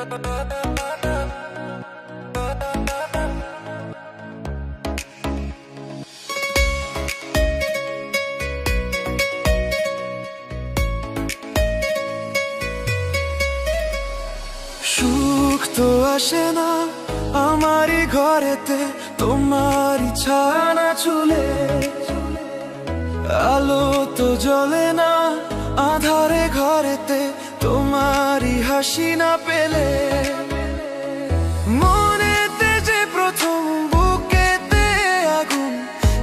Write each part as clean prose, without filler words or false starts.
সুখ তো আসে না আমারই ঘরেতে, তোমারই ছায়া না চুলে। আলো তো জ্বলে না আধারে ঘরেতে, তোমারই হাসি না পেলে। মনেতে যে প্রথম বুকেতে আগুন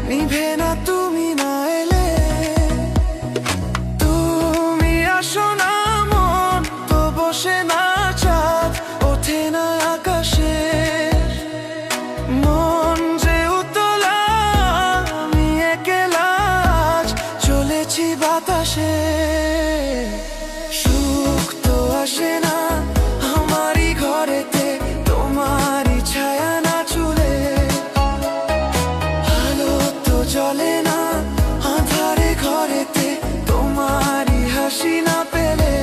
নিভে না তুমি না এলে। তুমি আসো না মন তো বসে না চাঁদ ওঠে না আকাশে। মন যে উতলা আমি একলা আজ চলেছি বাতাসে। সুখ তো আসে না আমারই ঘরেতে, তোমারই ছায়া না চুলে। আলো তো জ্বলে না আঁধারে ঘরেতে, তোমারই হাসি না পেলে।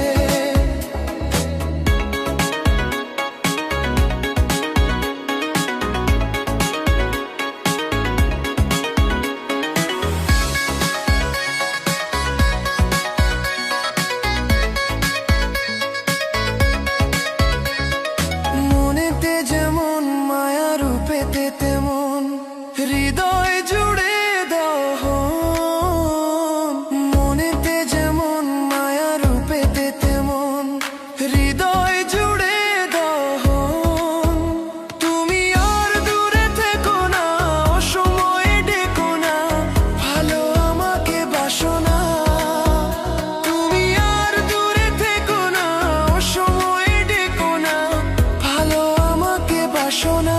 মনেতে যেমন মায়া রূপেতে তেমন হৃদয় জুড়ে দহন। মনেতে যেমন মায়া রূপেতে তেমন হৃদয় জুড়ে দহন। তুমি আর দূরে থেকো না অসময়ে ডেকো না, ভালো আমাকে বাসো না। তুমি আর দূরে থেকো না অসময়ে ডেকো না, ভালো আমাকে বাসো না।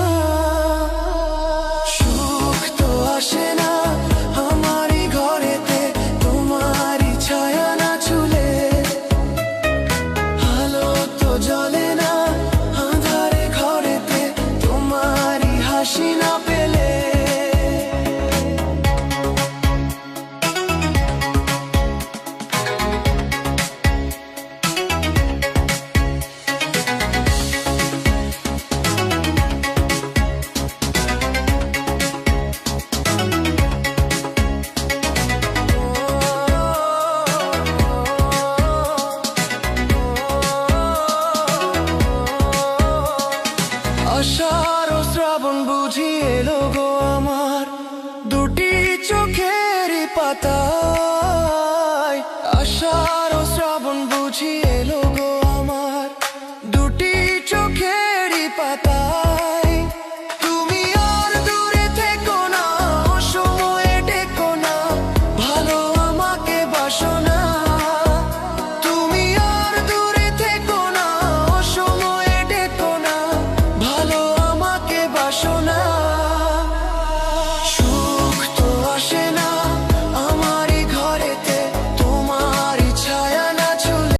সুখ তো আসে না আমারই ঘরেতে, তোমারই ছায়া না চুলে। আলো তো জ্বলে না আঁধারে ঘরেতে, তোমারই হাসি না পেলে। আষাঢ় ও শ্রাবণ বুঝি এলো গো আমার দুটি চোখের পাতায়। আষাঢ় ও শ্রাবণ বুঝি